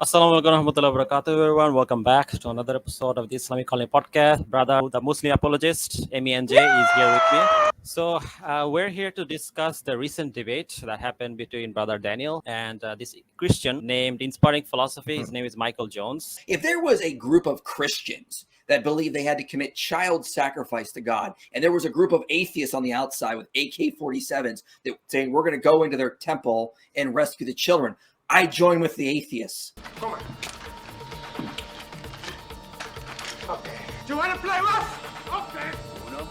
Assalamu alaikum warahmatullahi wabarakatuh, everyone. Welcome back to another episode of the Islamic Calling Podcast. Brother, the Muslim apologist, MENJ, is here with me. So, we're here to discuss the recent debate that happened between Brother Daniel and this Christian named Inspiring Philosophy. His name is Micheal Jones. If there was a group of Christians that believed they had to commit child sacrifice to God, and there was a group of atheists on the outside with AK-47s that saying we're going to go into their temple and rescue the children, I join with the atheists. Come on. Okay. Do you want to play rough? Okay. Uno.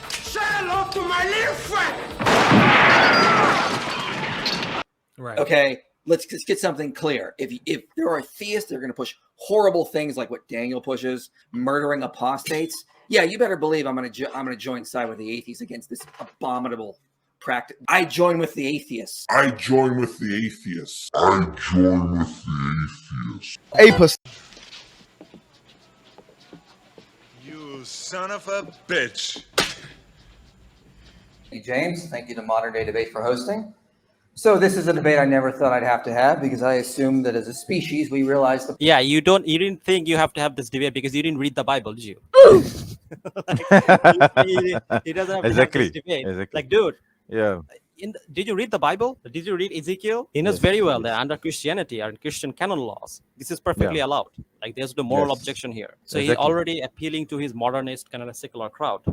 Say hello to my little friend. Right. Okay, let's get something clear. If there are theists, they're going to push horrible things like what Daniel pushes, murdering apostates. Yeah, you better believe I'm going to join side with the atheists against this abominable practice. I join with the atheists. I join with the atheists. I join with the atheists. Apis. You son of a bitch. Hey, James, thank you to Modern Day Debate for hosting. So this is a debate I never thought I'd have to have because I assumed that as a species we realized the Yeah, you didn't think you have to have this debate because you didn't read the Bible, did you? He doesn't have to have this debate. Exactly. Like, dude, Yeah. did you read the Bible? Did you read Ezekiel? He knows Yes, very well yes. that under Christianity and Christian canon laws, this is perfectly Yeah. allowed. Like, there's no moral Yes. objection here. So he's Exactly. already appealing to his modernist kind of secular crowd.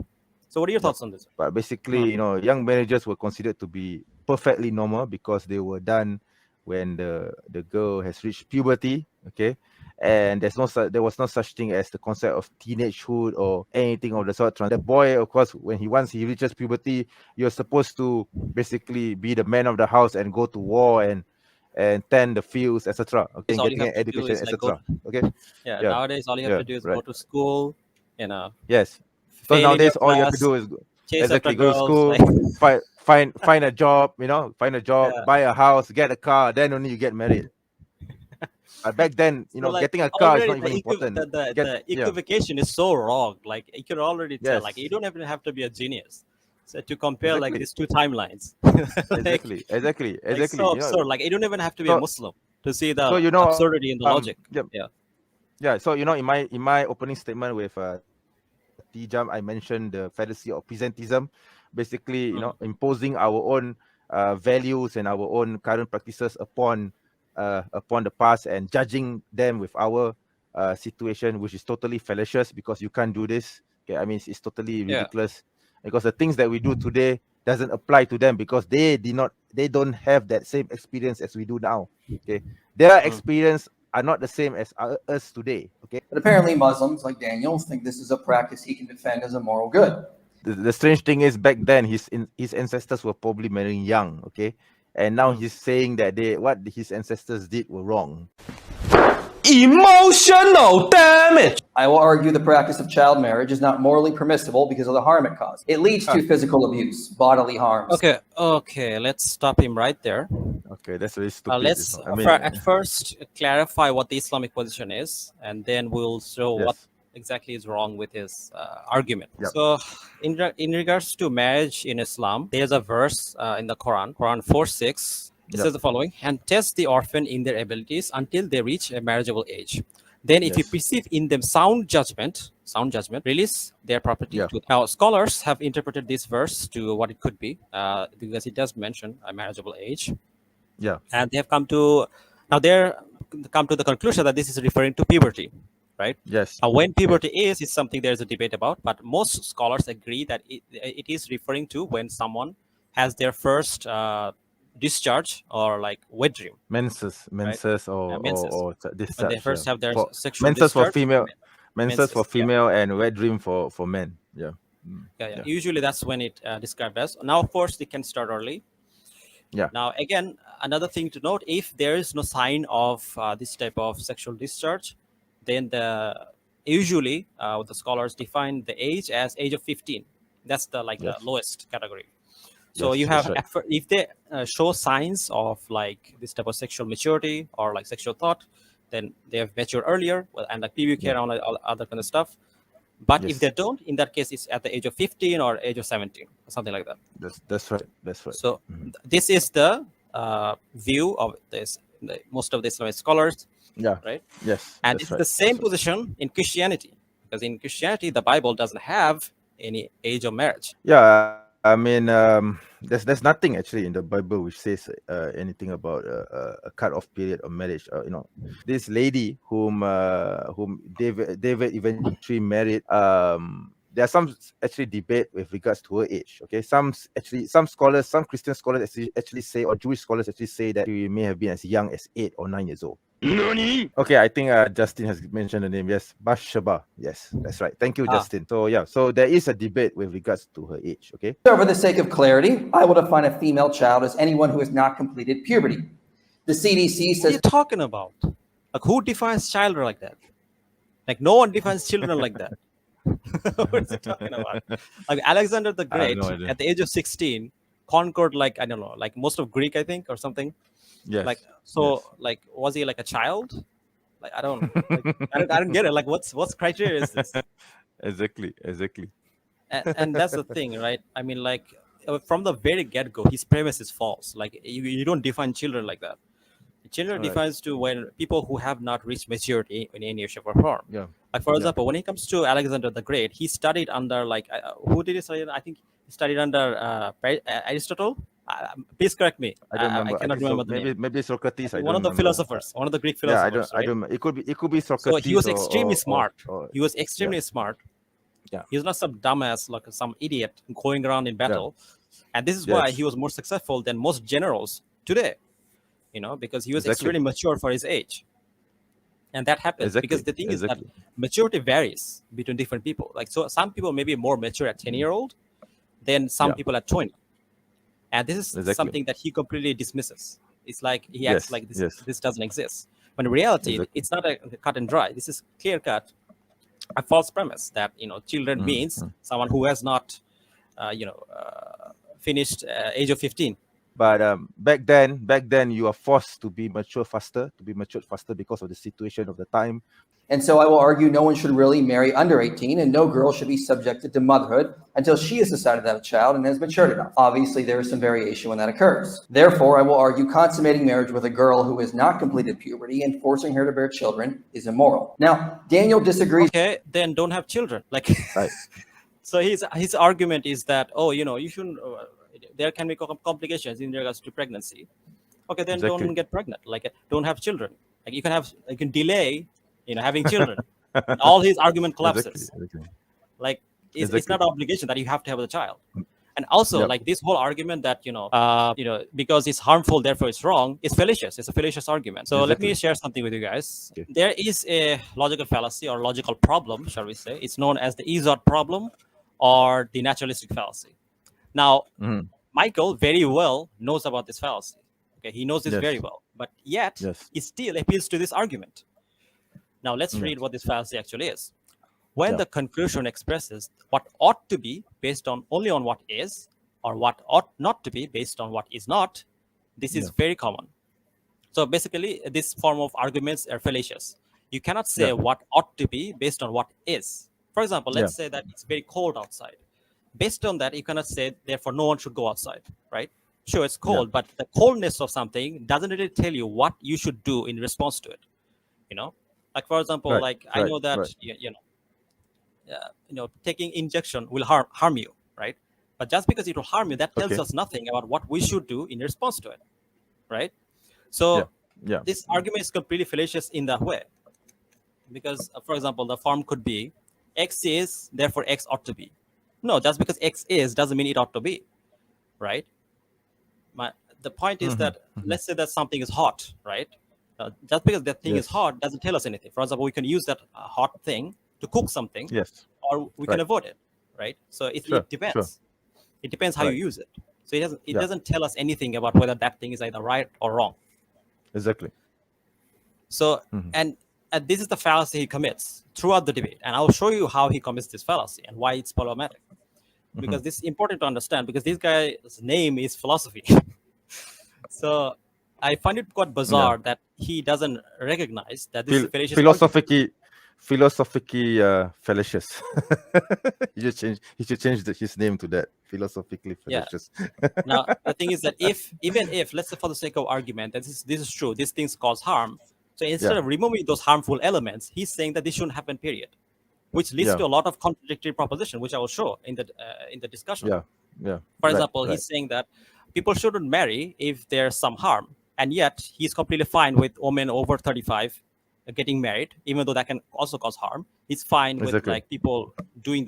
So what are your thoughts on this? But basically, young marriages were considered to be perfectly normal because they were done when the girl has reached puberty. Okay. And there was no such thing as the concept of teenagehood or anything of the sort. The boy, of course, once he reaches puberty, you're supposed to basically be the man of the house and go to war and tend the fields, etc. Okay, All you getting have an to do education, is, like, go etc. Okay. Yeah, Yeah. nowadays all you have to do is go right. to school, Yes. So fail in nowadays, your all you have to class, do is chase exactly after go to girls. school, Like, find a job, Yeah. buy a house, get a car, then only you get married. Back then, so, like, getting a car is already not even the important. the equivocation is so wrong. Like, you can already tell. Like, Yes. you don't even have to be a genius. So to compare like Exactly. these two timelines. Like, Exactly. like, so absurd. Like, you don't even have to be a So- Muslim to see the so, absurdity in the logic. Yeah. So in my opening statement with T-Jump, I mentioned the fallacy of presentism, basically imposing our own values and our own current practices upon the past and judging them with our situation, which is totally fallacious because you can't do this. Okay, I mean it's totally Yeah. ridiculous because the things that we do today doesn't apply to them because they don't have that same experience as we do now. Okay, their experience are not the same as us today. Okay, but apparently Muslims like Daniel think this is a practice he can defend as a moral good. the strange thing is back then his ancestors were probably marrying young. Okay, and now he's saying that what his ancestors did were wrong. Emotional damage. I will argue the practice of child marriage is not morally permissible because of the harm it causes. It leads to physical abuse, bodily harms. Okay. Let's stop him right there. Okay, that's very stupid. Let's at first clarify what the Islamic position is, and then we'll show what exactly is wrong with his argument. Yep. So, in regards to marriage in Islam, there's a verse in the Quran 4:6. It says the following: "And test the orphan in their abilities until they reach a marriageable age. Then, if you perceive in them sound judgment, release their property to them." Now, scholars have interpreted this verse to what it could be, because it does mention a marriageable age. Yeah. And they have come to the conclusion that this is referring to puberty, right? Yes. When puberty is something there's a debate about, but most scholars agree that it is referring to when someone has their first discharge or like wet dream. Menses or discharge. When they first have their sexual menses for discharge. female. Menses for Menses, female and wet dream for men. Yeah. Yeah. Usually that's when it described as. Now, of course, it can start early. Yeah. Now, again, another thing to note: if there is no sign of this type of sexual discharge, then usually the scholars define the age as age of 15. That's the lowest category. So you have if they show signs of like this type of sexual maturity or like sexual thought, then they have matured earlier and like pubic hair and all other kind of stuff. But if they don't, in that case, it's at the age of 15 or age of 17, or something like that. That's right. So this is the view of most of the Islamic scholars. Yeah. right? Yes. And That's it's right. the same That's right. position in Christianity, because in Christianity the Bible doesn't have any age of marriage. Yeah. I mean, there's nothing actually in the Bible which says anything about a cut-off period of marriage. This lady whom David eventually married. There are actually debate with regards to her age. Okay, some scholars, some Christian scholars actually say, or Jewish scholars actually say that she may have been as young as 8 or 9 years old. Okay, I think Justin has mentioned the name. Yes, Bathsheba. Yes, that's right. Thank you, Ah, Justin. So yeah, so there is a debate with regards to her age. Okay. So for the sake of clarity, I will define a female child as anyone who has not completed puberty. The CDC what are you says talking about? Like, who defines child like that? Like, no one defines children like that. What is he talking about? Like, Alexander the I have Great, no idea. at the age of 16, conquered, like, I don't know, like most of Greek, I think, or something. Yes. Like, so, like, was he like a child? Like, I don't like, I don't get it. Like, what's criteria is this? Exactly. And that's the thing, right? I mean, like, from the very get-go, his premise is false. Like, you don't define children like that. Children Right. defines to when people who have not reached maturity in any shape or form. Yeah. Like, for Yeah. example, when it comes to Alexander the Great, he studied under, like, who did he study? I think he studied under Aristotle. Please correct me. I don't I remember. I cannot think so. remember the name. Maybe Socrates. I One don't of the remember. philosophers, one of the Greek Yeah, philosophers, right? It could be So Socrates. he was or- extremely or- smart. or- He was extremely smart. Yeah. He was not some dumbass, like some idiot going around in battle. And this is why Yes. he was more successful than most generals today, because he was Exactly. extremely mature for his age. And that happens because the thing is that maturity varies between different people. Like, so some people may be more mature at 10-year-old than some Yeah. people at 20. And this is Exactly. something that he completely dismisses. It's like he Yes, acts like this, yes. this doesn't exist. When in reality, Exactly. it's not a cut and dry. This is clear cut, a false premise that children means someone who has not finished age of 15. But back then you are forced to be matured faster because of the situation of the time. And so I will argue no one should really marry under 18, and no girl should be subjected to motherhood until she has decided to have a child and has matured enough. Obviously, there is some variation when that occurs. Therefore, I will argue consummating marriage with a girl who has not completed puberty and forcing her to bear children is immoral. Now, Daniel disagrees. Okay, then don't have children. Like, Right. so his argument is that, you shouldn't. There can be complications in regards to pregnancy. Okay, then Exactly. don't get pregnant. Like, don't have children. Like, you can delay having children. And all his argument collapses. Exactly. Like, it's Exactly. not an obligation that you have to have a child. And also, Yep. like, this whole argument that because it's harmful, therefore it's wrong, is fallacious. It's a fallacious argument. So let me Exactly. share something with you guys. Okay. There is a logical fallacy or logical problem, shall we say? It's known as the Izod problem or the naturalistic fallacy. Now, Mhm. Micheal very well knows about this fallacy. Okay, he knows this Yes. very well, but yet Yes. he still appeals to this argument. Now let's read what this fallacy actually is. When Yeah. the conclusion expresses what ought to be based on only on what is, or what ought not to be based on what is not, this is very common. So basically, this form of arguments are fallacious. You cannot say Yeah. what ought to be based on what is. For example, let's say that it's very cold outside. Based on that, you cannot say, therefore, no one should go outside, right? Sure, it's cold, but the coldness of something doesn't really tell you what you should do in response to it. Like, for example, Right, like I right, know that right. taking injection will harm you, right? But just because it will harm you, that tells Okay. us nothing about what we should do in response to it, right? So Yeah. this argument is completely fallacious in that way, because, for example, the form could be X is, therefore X ought to be. No, just because X is doesn't mean it ought to be, right? The point is that let's say that something is hot, right? Just because that thing is Yes. hot doesn't tell us anything. For example, we can use that hot thing to cook something, Yes. or we can Right. avoid it, right? So it Sure, depends. sure. It depends how Right. you use it. So it Yeah. doesn't tell us anything about whether that thing is either right or wrong. Exactly. So and this is the fallacy he commits throughout the debate, and I'll show you how he commits this fallacy and why it's problematic. Because this is important to understand, because this guy's name is philosophy. So I find it quite bizarre that he doesn't recognize that this is a fallacious argument. Philosophically fallacious. He should change his name to that. Philosophically Yeah. fallacious. Now the thing is that even if let's say for the sake of argument that this is true, these things cause harm, So instead Yeah. of removing those harmful elements, he's saying that this shouldn't happen, period, which leads Yeah. to a lot of contradictory proposition, which I will show in the discussion. Yeah. Yeah. For Right, example, right. he's saying that people shouldn't marry if there's some harm, and yet he's completely fine with women over 35 getting married, even though that can also cause harm. He's fine with Exactly. like people doing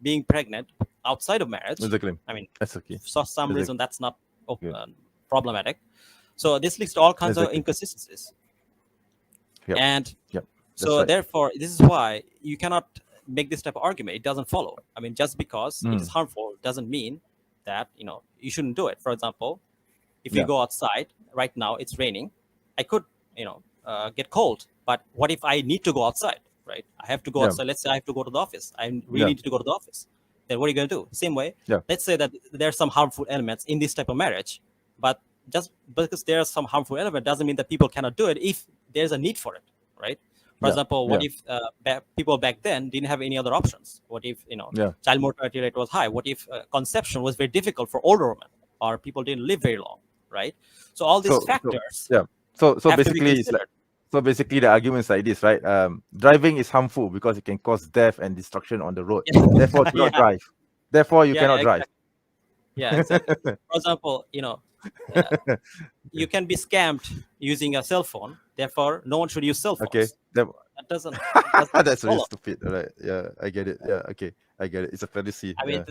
being pregnant outside of marriage. Exactly. I mean, That's okay. for some Exactly. reason that's not Yeah. problematic. So this leads to all kinds of Exactly. inconsistencies. Yep. And Yep. That's so right. therefore, this is why you cannot make this type of argument. It doesn't follow. I mean, just because it is harmful doesn't mean that you shouldn't do it. For example, if you Yeah. go outside right now, it's raining. I could get cold, but what if I need to go outside? Right? I have to go Yeah. outside. Let's say I have to go to the office. I really Yeah. need to go to the office. Then what are you going to do? Same way. Yeah. Let's say that there's some harmful elements in this type of marriage, but just because there's some harmful element doesn't mean that people cannot do it if there's a need for it, right? For Yeah. example, what Yeah. if people back then didn't have any other options? What if Yeah. child mortality rate was high? What if conception was very difficult for older women, or people didn't live very long, right? So all these factors yeah. So have to be basically it's like, considered. so basically the argument's like this, right? Driving is harmful because it can cause death and destruction on the road. Therefore, do not Yeah. drive. Therefore, you Yeah, cannot yeah, drive. Yeah, exactly. For example, you can be scammed using a cell phone. Therefore, no one should use cell phones. Okay. That doesn't That's really follow. stupid. Right. Yeah, I get it. Yeah, okay. I get it. It's a fallacy. I mean, Yeah.